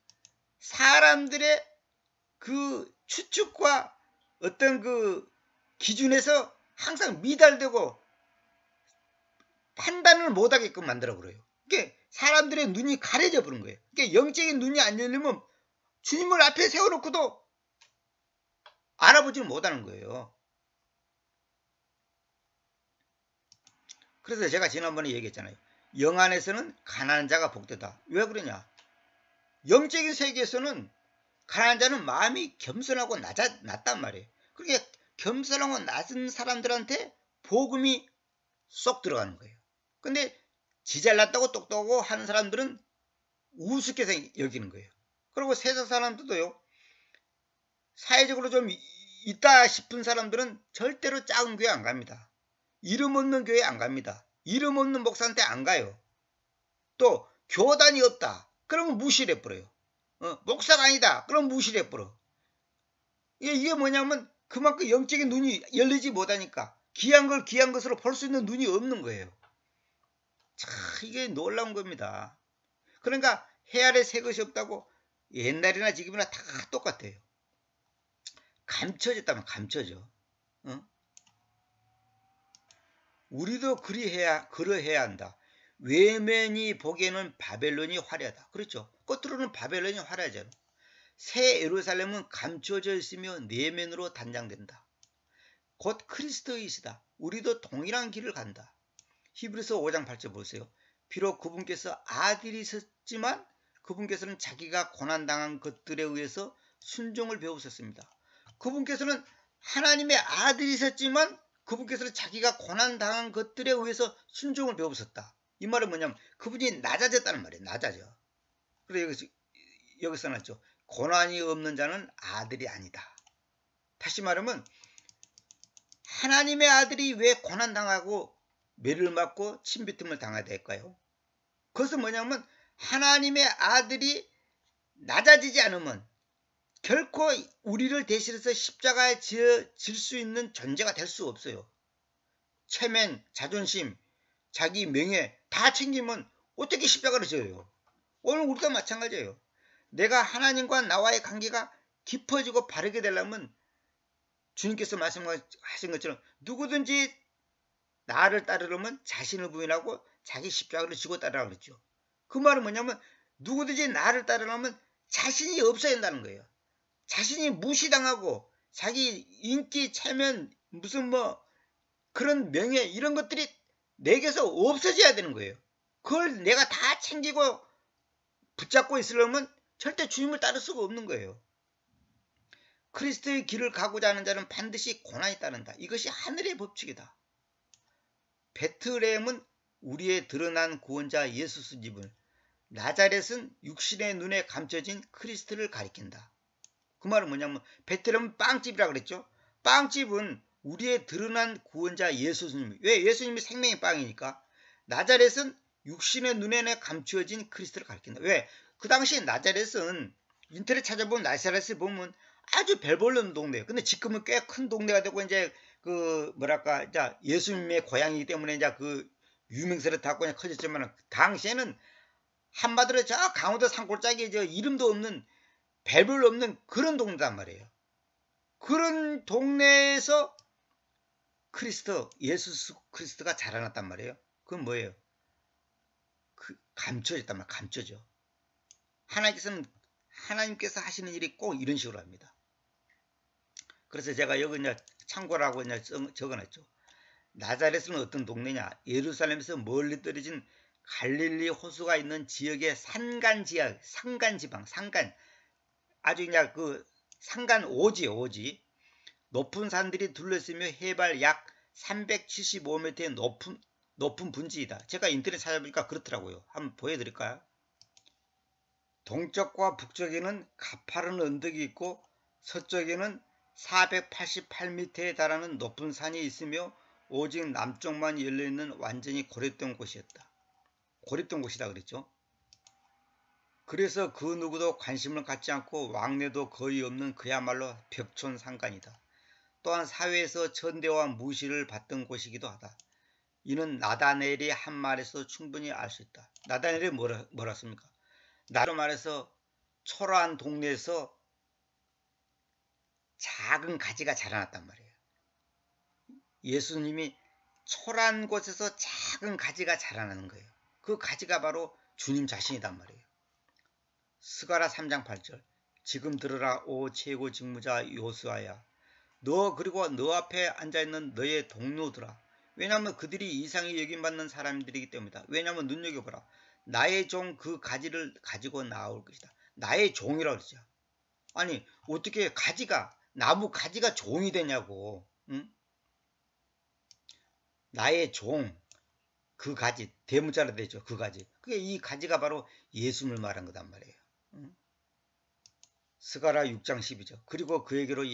사람들의 그 추측과 어떤 그 기준에서 항상 미달되고 판단을 못하게끔 만들어 버려요. 그게 사람들의 눈이 가려져 버린 거예요. 그게 영적인 눈이 안 열리면 주님을 앞에 세워놓고도 알아보지를 못하는 거예요. 그래서 제가 지난번에 얘기했잖아요. 영 안에서는 가난한 자가 복되다. 왜 그러냐? 영적인 세계에서는 가난한 자는 마음이 겸손하고 낮단 말이에요. 그러니까 겸손하고 낮은 사람들한테 복음이 쏙 들어가는 거예요. 근데 지잘났다고 똑똑하고 하는 사람들은 우습게 여기는 거예요. 그리고 세상 사람들도요. 사회적으로 좀 있다 싶은 사람들은 절대로 작은 교회 안 갑니다. 이름 없는 교회 안 갑니다. 이름 없는 목사한테 안 가요. 또 교단이 없다. 그러면 무시를 해버려요. 목사가 아니다. 그럼 무시를 해버려. 이게 뭐냐면 그만큼 영적인 눈이 열리지 못하니까 귀한 것으로 볼 수 있는 눈이 없는 거예요. 참 이게 놀라운 겁니다. 그러니까 해 아래 새 것이 없다고 옛날이나 지금이나 다 똑같아요. 감춰졌다면 감춰져. 우리도 그러해야 한다. 외면이 보기에는 바벨론이 화려하다. 그렇죠. 겉으로는 바벨론이 화려하잖아. 새 예루살렘은 감춰져 있으며 내면으로 단장된다. 곧 그리스도이시다. 우리도 동일한 길을 간다. 히브리서 5장 8절 보세요. 비록 그분께서 아들이 있었지만 그분께서는 자기가 고난당한 것들에 의해서 순종을 배우셨습니다. 그분께서는 하나님의 아들이 있었지만 그분께서는 자기가 고난당한 것들에 의해서 순종을 배우셨다. 이 말은 뭐냐면 그분이 낮아졌다는 말이에요. 낮아져. 그래서 여기 써놨죠. 고난이 없는 자는 아들이 아니다. 다시 말하면 하나님의 아들이 왜 고난당하고 매를 맞고 침비틈을 당해야 될까요? 그것은 뭐냐면 하나님의 아들이 낮아지지 않으면 결코 우리를 대신해서 십자가에 질 수 있는 존재가 될 수 없어요. 체면, 자존심, 자기 명예 다 챙기면 어떻게 십자가를 져요? 오늘 우리도 마찬가지예요. 내가 하나님과 나와의 관계가 깊어지고 바르게 되려면 주님께서 말씀하신 것처럼 누구든지 나를 따르려면 자신을 부인하고 자기 십자가를 지고 따르라고 그랬죠. 그 말은 뭐냐면 누구든지 나를 따르려면 자신이 없어야 한다는 거예요. 자신이 무시당하고 자기 인기, 체면, 무슨 뭐 그런 명예 이런 것들이 내게서 없어져야 되는 거예요. 그걸 내가 다 챙기고 붙잡고 있으려면 절대 주님을 따를 수가 없는 거예요. 그리스도의 길을 가고자 하는 자는 반드시 고난이 따른다. 이것이 하늘의 법칙이다. 베틀레헴은 우리의 드러난 구원자 예수 집을, 나자렛은 육신의 눈에 감춰진 그리스도를 가리킨다. 그 말은 뭐냐면 베틀레헴은 빵집이라 그랬죠. 빵집은 우리의 드러난 구원자 예수님. 왜? 예수님이 생명의 빵이니까. 나자렛은 육신의 눈에 감추어진 그리스도를 가리킨다. 왜? 그 당시 나자렛은 인터넷 찾아보면 나자렛을 보면 아주 별 볼 없는 동네예요. 근데 지금은 꽤 큰 동네가 되고 이제 그 뭐랄까 이제 예수님의 고향이기 때문에 이제 그 유명세를 타고 그냥 커졌지만 당시에는 한마디로 저 강원도 산골짜기에 저 이름도 없는 별 없는 그런 동네단 말이에요. 그런 동네에서 예수 그리스도가 자라났단 말이에요. 그건 뭐예요? 감춰졌단 말이에요. 감춰져. 하나님께서 하시는 일이 꼭 이런 식으로 합니다. 그래서 제가 여기 이제 참고라고 이제 적어놨죠. 나자렛은 어떤 동네냐? 예루살렘에서 멀리 떨어진 갈릴리 호수가 있는 지역의 산간 지방, 아주 그냥 그 산간 오지. 높은 산들이 둘러있으며 해발 약 375m의 높은 분지이다. 제가 인터넷 찾아보니까 그렇더라고요. 한번 보여드릴까요? 동쪽과 북쪽에는 가파른 언덕이 있고 서쪽에는 488m에 달하는 높은 산이 있으며 오직 남쪽만 열려있는 완전히 고립된 곳이었다. 고립된 곳이다 그랬죠. 그래서 그 누구도 관심을 갖지 않고 왕래도 거의 없는 그야말로 벽촌산간이다. 또한 사회에서 천대와 무시를 받던 곳이기도 하다. 이는 나다넬이 한 말에서 충분히 알 수 있다. 나다넬이 뭐라 씁니까? 나로 말해서 초라한 동네에서 작은 가지가 자라났단 말이에요. 예수님이 초라한 곳에서 작은 가지가 자라나는 거예요. 그 가지가 바로 주님 자신이단 말이에요. 스가랴 3장 8절 지금 들으라 오 최고 직무자 요수아야 너 그리고 너 앞에 앉아있는 너의 동료들아. 왜냐하면 그들이 이상히 여김받는 사람들이기 때문이다. 왜냐하면 눈여겨보라. 나의 종 그 가지를 가지고 나올 것이다. 나의 종이라고 그러죠. 아니 어떻게 나무 가지가 종이 되냐고. 응? 나의 종 그 가지 대문자로 되죠. 그 가지. 그게 이 가지가 바로 예수님을 말한 거단 말이에요. 응? 스가랴 6장 12절 그리고 그에게로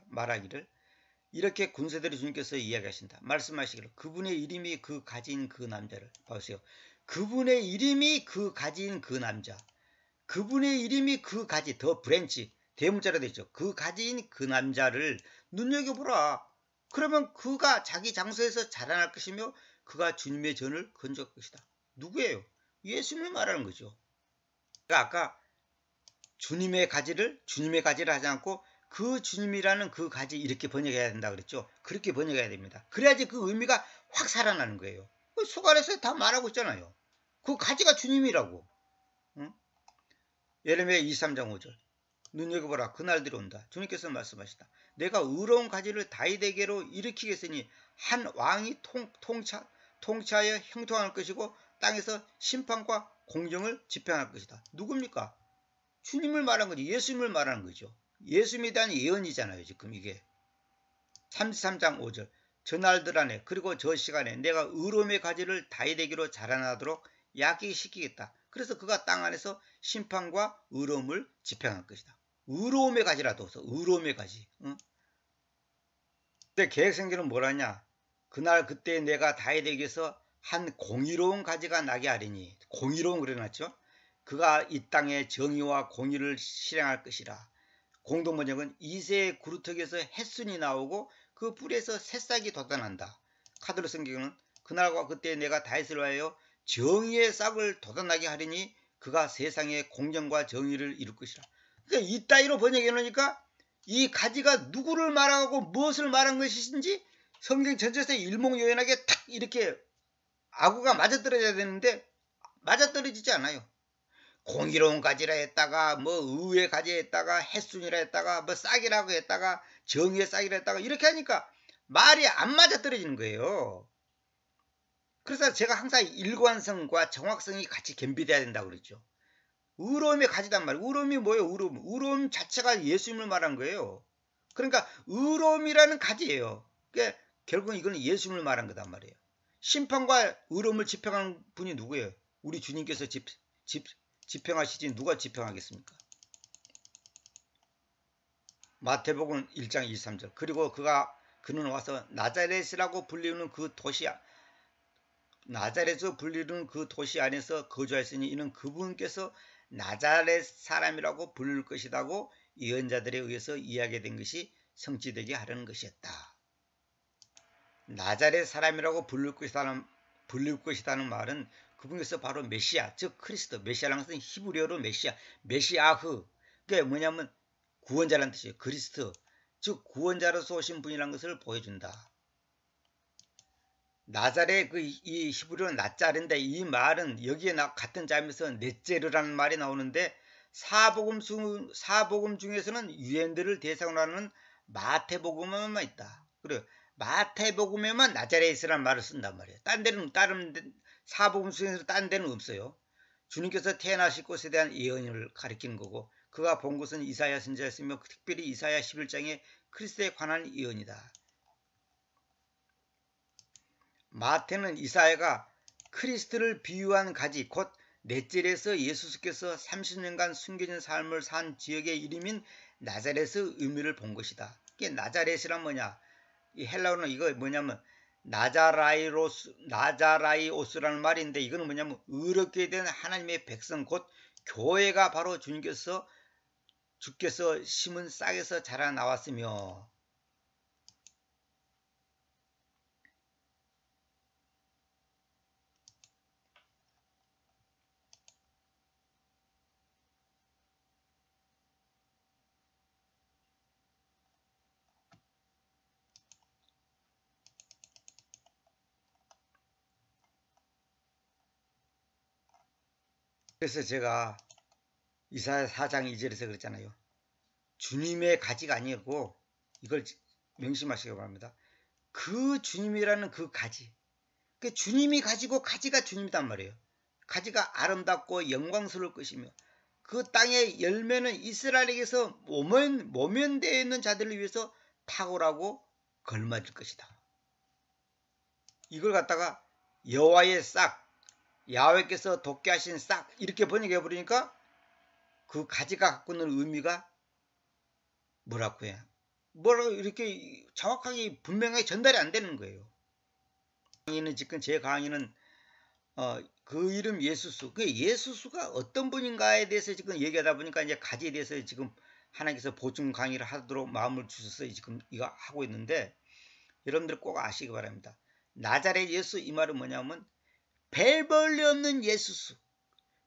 말하기를 이렇게 군사들이 주님께서 이야기하신다. 말씀하시기를 그분의 이름이 그 가지인 그 남자를 보세요. 그분의 이름이 그 가지인 그 남자. 그분의 이름이 그 가지 더 브랜치 대문자로 되죠. 그 가지인 그 남자를 눈여겨보라. 그러면 그가 자기 장소에서 자라날 것이며 그가 주님의 전을 건져갈 것이다. 누구예요? 예수님을 말하는 거죠. 그러니까 아까 주님의 가지를 하지 않고 그 주님이라는 그 가지 이렇게 번역해야 된다 그랬죠. 그렇게 번역해야 됩니다. 그래야지 그 의미가 확 살아나는 거예요. 수가랴에서 다 말하고 있잖아요. 그 가지가 주님이라고. 응? 예레미야 23장 5절 눈여겨보라 그날들이 온다. 주님께서 말씀하시다. 내가 의로운 가지를 다윗에게로 일으키겠으니 한 왕이 통치하여 형통할 것이고 땅에서 심판과 공정을 집행할 것이다. 누굽니까? 주님을 말하는 거지. 예수님을 말하는 거죠. 예수님에 대한 예언이잖아요. 지금 이게 33장 5절 저 날들 안에 그리고 저 시간에 내가 의로움의 가지를 다윗에게로 자라나도록 야기시키겠다. 그래서 그가 땅 안에서 심판과 의로움을 집행할 것이다. 의로움의 가지라도 없어. 의로움의 가지. 응? 근데 계획성경은 뭐라냐? 그날 그때 내가 다윗에게서 한 공의로운 가지가 나게 하리니 공의로운 그래놨죠. 그가 이 땅에 정의와 공의를 실행할 것이라. 공동번역은 이새의 구루턱에서 햇순이 나오고 그 뿔에서 새싹이 돋아난다. 카드로 성경은 그날과 그때 내가 다윗을 위하여 정의의 싹을 돋아나게 하리니 그가 세상에 공정과 정의를 이룰 것이라. 그러니까 이 따위로 번역해 놓으니까 이 가지가 누구를 말하고 무엇을 말한 것인지 성경 전체에서 일목요연하게 탁 이렇게 아구가 맞아떨어져야 되는데 맞아떨어지지 않아요. 공의로운 가지라 했다가 뭐 의의 가지 했다가 햇순이라 했다가 뭐 싹이라고 했다가 정의의 싹이라 했다가 이렇게 하니까 말이 안 맞아떨어지는 거예요. 그래서 제가 항상 일관성과 정확성이 같이 겸비돼야 된다고 그랬죠. 의로움의 가지단 말이에요. 의로움이 뭐예요? 의로움 자체가 예수님을 말한 거예요. 그러니까 의로움이라는 가지예요. 그러니까 결국은 이거는 예수님을 말한 거단 말이에요. 심판과 의로움을 집행한 분이 누구예요? 우리 주님께서 집행하시지 누가 집행하겠습니까? 마태복음 1장 23절. 그리고 그는 와서 나자렛이라고 불리는 그 도시 안에서 거주하였으니 이는 그분께서 나자렛 사람이라고 부를 것이라고 예언자들에 의해서 이야기된 것이 성취되게 하려는 것이었다. 나자렛 사람이라고 부를 것이라는 말은 그분께서 바로 메시아, 즉 크리스도, 메시아라는 것은 히브리어로 메시아흐. 그게 뭐냐면 구원자라는 뜻이에요. 그리스도, 즉 구원자로서 오신 분이라는 것을 보여준다. 나자렛 이 히브리어는 나자르인데 이 말은 여기에 같은 자면서 넷제르라는 말이 나오는데 사복음 중에서는 유대인들을 대상으로 하는 마태복음에만 있다. 그리고 마태복음에만 나자렛이라는 말을 쓴단 말이에요. 다른 사복음 중에서 딴 데는 없어요. 주님께서 태어나실 곳에 대한 예언을 가리키는 거고 그가 본 것은 이사야 선지자였으며 특별히 이사야 11장에 그리스도에 관한 예언이다. 마태는 이사야가 크리스트를 비유한 가지 곧 넷젤에서 예수께서 30년간 숨겨진 삶을 산 지역의 이름인 나자렛의 의미를 본 것이다. 이게 나자렛이란 뭐냐? 이 헬라어는 이거 뭐냐면 나자라이오스라는 말인데 이거는 뭐냐면 의롭게 된 하나님의 백성 곧 교회가 바로 주께서 심은 싹에서 자라 나왔으며 그래서 제가 이사야 4장 2절에서 그랬잖아요. 주님의 가지가 아니고 이걸 명심하시기 바랍니다. 그 주님이라는 그 가지. 그 주님이 가지고 가지가 주님이단 말이에요. 가지가 아름답고 영광스러울 것이며 그 땅의 열매는 이스라엘에게서 모면되어 있는 자들을 위해서 탁월하고 걸맞을 것이다. 이걸 갖다가 여호와의 싹, 야훼께서 돋게 하신 싹 이렇게 번역해 버리니까 그 가지가 갖고 있는 의미가 뭐라고 해요? 뭐라고 이렇게 정확하게 분명하게 전달이 안 되는 거예요. 지금 제 강의는 그 이름 예수수. 그 예수수가 어떤 분인가에 대해서 지금 얘기하다 보니까 이제 가지에 대해서 지금 하나님께서 보충 강의를 하도록 마음을 주셔서 지금 이거 하고 있는데 여러분들 꼭 아시기 바랍니다. 나자렛 예수 이 말은 뭐냐면 벨벌레 없는 예수수.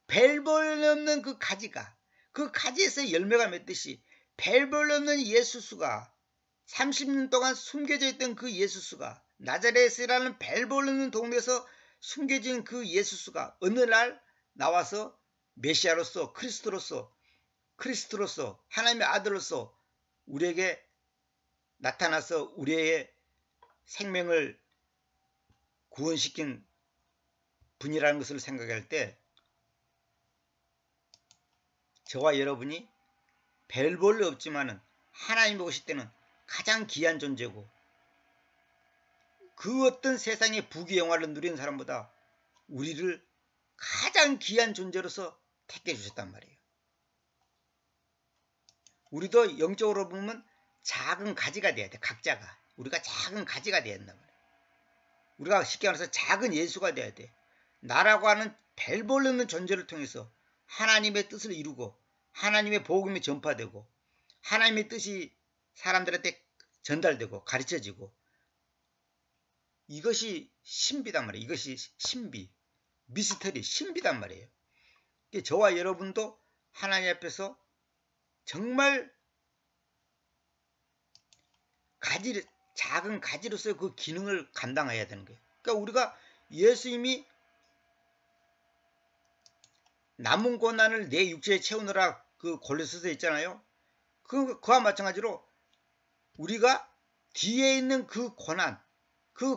벨벌레 없는 그 가지가 그 가지에서 열매가 맺듯이 벨벌레 없는 예수수가 30년 동안 숨겨져 있던 그 예수수가 나자렛이라는 벨벌레 없는 동네에서 숨겨진 그 예수수가 어느 날 나와서 메시아로서 크리스토로서 하나님의 아들로서 우리에게 나타나서 우리의 생명을 구원시킨 분이라는 것을 생각할 때 저와 여러분이 벨벌레 없지만은 하나님 보실 때는 가장 귀한 존재고 그 어떤 세상의 부귀 영화를 누리는 사람보다 우리를 가장 귀한 존재로서 택해 주셨단 말이에요. 우리도 영적으로 보면 작은 가지가 돼야 돼. 각자가. 우리가 작은 가지가 돼야 된단 말이에요. 우리가 쉽게 말해서 작은 예수가 돼야 돼. 나라고 하는 벨벌레 없는 존재를 통해서 하나님의 뜻을 이루고 하나님의 복음이 전파되고 하나님의 뜻이 사람들한테 전달되고 가르쳐지고 이것이 신비단 말이에요. 이것이 신비, 미스터리, 신비단 말이에요. 저와 여러분도 하나님 앞에서 정말 가지, 작은 가지로서의 그 기능을 감당해야 되는 거예요. 그러니까 우리가 예수님이 남은 고난을 내 육체에 채우느라 그 걸려서서 있잖아요. 그와 마찬가지로 우리가 뒤에 있는 그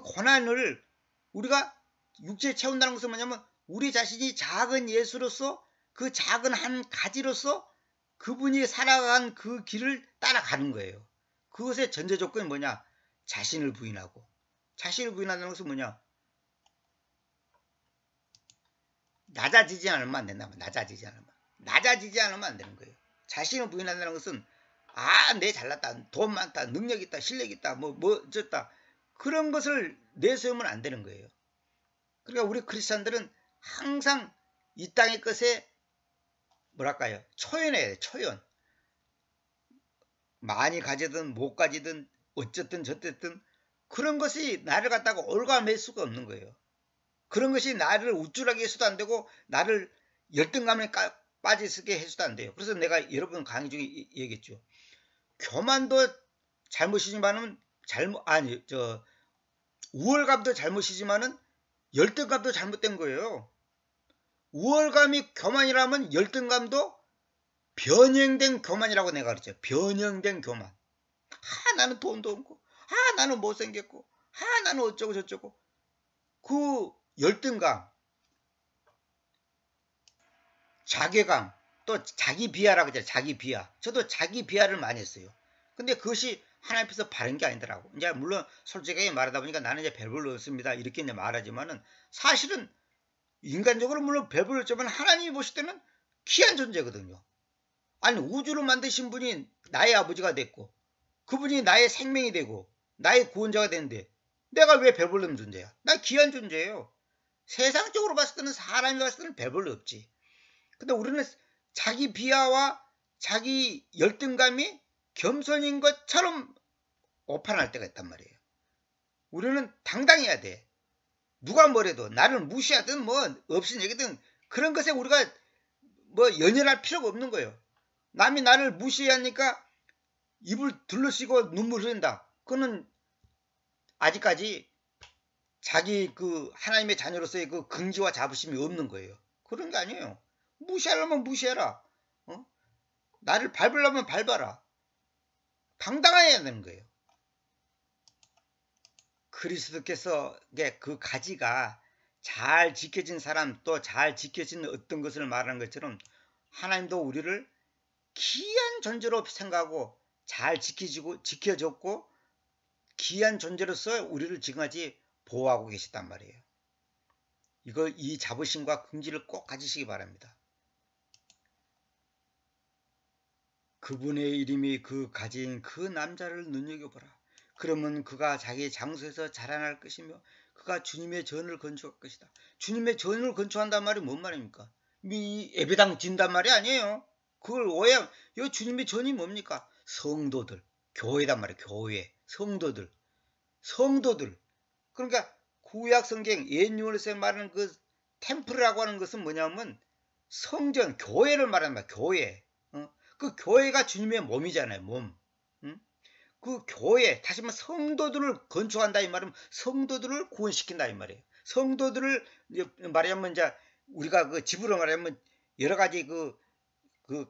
고난을 우리가 육체에 채운다는 것은 뭐냐면 우리 자신이 작은 예수로서 그 작은 한 가지로서 그분이 살아간 그 길을 따라가는 거예요. 그것의 전제 조건이 뭐냐? 자신을 부인하고. 자신을 부인하는 것은 뭐냐? 낮아지지 않으면 안 된다. 낮아지지 않으면 안 되는 거예요. 자신을 부인한다는 것은 내 잘났다, 돈 많다, 능력 있다, 실력 있다, 어쩌다 그런 것을 내세우면 안 되는 거예요. 그러니까 우리 크리스찬들은 항상 이 땅의 것에 뭐랄까요? 초연해야 돼. 초연. 많이 가지든 못 가지든 어쨌든 저쨌든 그런 것이 나를 갖다가 올가맬 수가 없는 거예요. 그런 것이 나를 우쭐하게 해서도 안 되고 나를 열등감에 빠지게 해서도 안 돼요. 그래서 내가 여러분 강의 중에 얘기했죠. 교만도 잘못이지만은 우월감도 잘못이지만은 열등감도 잘못된 거예요. 우월감이 교만이라면 열등감도 변형된 교만이라고 내가 그랬죠. 변형된 교만. 나는 돈도 없고, 나는 못생겼고, 나는 어쩌고 저쩌고. 그 열등감, 자괴감, 또 자기 비하라고 하잖아요. 자기 비하. 저도 자기 비하를 많이 했어요. 근데 그것이 하나님 앞에서 바른 게 아니더라고. 이제 물론 솔직하게 말하다 보니까 나는 이제 별 볼 없습니다. 이렇게 이제 말하지만은 사실은 인간적으로 물론 별 볼 없지만 하나님이 보실 때는 귀한 존재거든요. 아니 우주를 만드신 분이 나의 아버지가 됐고 그분이 나의 생명이 되고 나의 구원자가 되는데 내가 왜 별 볼 없는 존재야? 나 귀한 존재예요. 세상적으로 봤을 때는 사람이 봤을 때는 별 볼 없지. 근데 우리는 자기 비하와 자기 열등감이 겸손인 것처럼 오판할 때가 있단 말이에요. 우리는 당당해야 돼. 누가 뭐래도 나를 무시하든 뭐 없인 얘기든 그런 것에 우리가 뭐 연연할 필요가 없는 거예요. 남이 나를 무시하니까 입을 둘러쓰고 눈물 흘린다. 그거는 아직까지 자기 그 하나님의 자녀로서의 그 긍지와 자부심이 없는 거예요. 그런 게 아니에요. 무시하려면 무시해라. 나를 밟으려면 밟아라. 당당해야 되는 거예요. 그리스도께서 그 가지가 잘 지켜진 사람 또 잘 지켜진 어떤 것을 말하는 것처럼 하나님도 우리를 귀한 존재로 생각하고 잘 지켜줬고 귀한 존재로서 우리를 지금까지 보호하고 계시단 말이에요. 이 자부심과 긍지를 꼭 가지시기 바랍니다. 그분의 이름이 그 가진 그 남자를 눈여겨보라. 그러면 그가 자기 장소에서 자라날 것이며 그가 주님의 전을 건축할 것이다. 주님의 전을 건축한단 말이 뭔 말입니까? 예배당 진단 말이 아니에요. 그걸 오해하면 이 주님의 전이 뭡니까? 성도들, 교회단 말이에요. 교회, 성도들. 그러니까 구약 성경 옛유월에서 말하는 그 템플이라고 하는 것은 뭐냐면 성전, 교회를 말하는 거야. 교회. 그 교회가 주님의 몸이잖아요. 몸. 그 교회, 다시 말하면 성도들을 건축한다 이 말은 성도들을 구원시킨다 이 말이에요. 성도들을 말하면 이제 우리가 그 집으로 말하면 여러 가지 그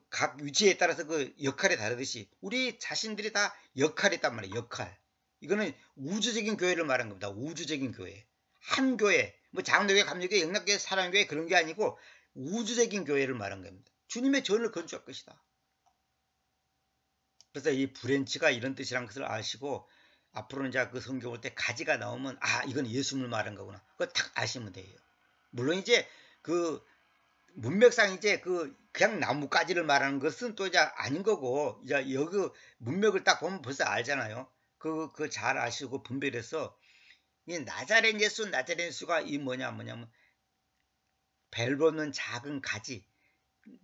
각 위치에 따라서 그 역할이 다르듯이 우리 자신들이 다 역할이 있단 말이에요. 역할. 이거는 우주적인 교회를 말하는 겁니다. 우주적인 교회. 한 교회. 뭐 장로교회, 감리교회, 영락교회, 사랑교회 그런 게 아니고 우주적인 교회를 말하는 겁니다. 주님의 전을 건축할 것이다. 그래서 이 브랜치가 이런 뜻이란 것을 아시고 앞으로는 이제 그 성경 볼 때 가지가 나오면 이건 예수님을 말한 거구나. 그거 딱 아시면 돼요. 물론 이제 그 문맥상 이제 그냥 나뭇가지를 말하는 것은 또 이제 아닌 거고 이제 여기 문맥을 딱 보면 벌써 알잖아요. 그 잘 아시고 분별해서 이 나자렛 예수가 이 뭐냐면 벨보는 작은 가지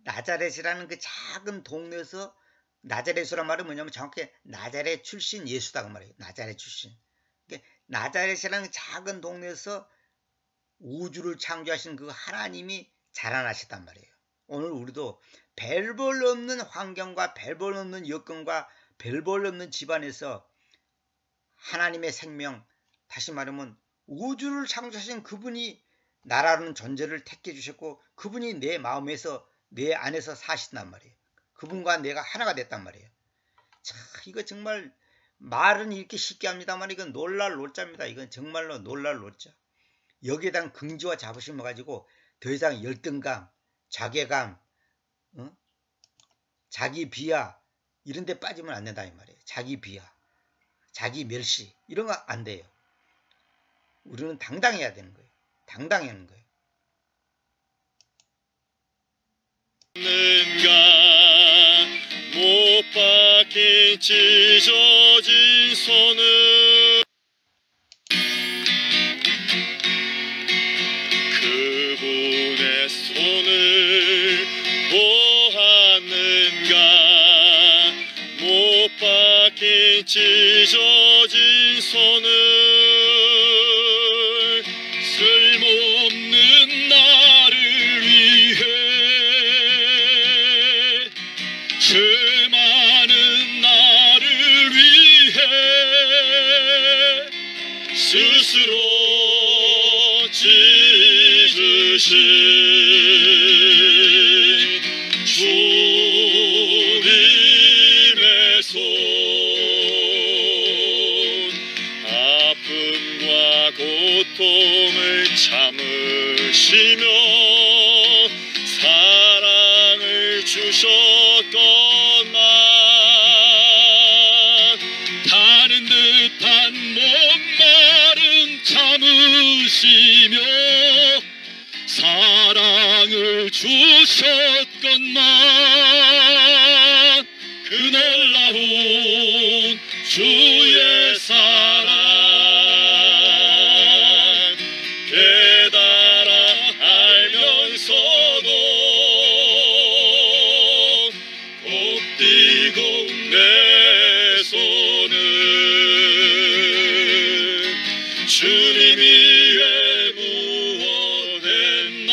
나자렛이라는 그 작은 동네에서 나자렛이란 말은 뭐냐면 정확히 나자렛 출신 예수다 그 말이에요. 나자렛 출신. 나자렛이라는 작은 동네에서 우주를 창조하신 그 하나님이 자라나셨단 말이에요. 오늘 우리도 별 볼 없는 환경과 별 볼 없는 여건과 별 볼 없는 집안에서 하나님의 생명, 다시 말하면 우주를 창조하신 그분이 나라는 존재를 택해 주셨고 그분이 내 마음에서 내 안에서 사신단 말이에요. 그분과 내가 하나가 됐단 말이에요. 자, 이거 정말 말은 이렇게 쉽게 합니다만 이건 놀랄 노자입니다. 이건 정말로 놀랄 노자. 여기에 대한 긍지와 자부심을 가지고 더 이상 열등감, 자괴감, 자기 비하 이런 데 빠지면 안 된다 이 말이에요. 자기 비하, 자기 멸시 이런 거 안 돼요. 우리는 당당해야 되는 거예요. 당당해야 하는 거예요. 못 박힌 찢어진 손을 그분의 손을 보았는가 못 박힌 찢어진 손을 쓸모없는 나를 위해 죄 많은 나를 위해 스스로 찢으신 주님의 손 아픔과 고통을 참으시며 사랑을 주셨건만 타는 듯한 목마름 참으시며 사랑을 주셨건만 그 놀라운 주의 사랑 깨달아 알면서도 곱디고 내 손은 주님 위에 무엇했나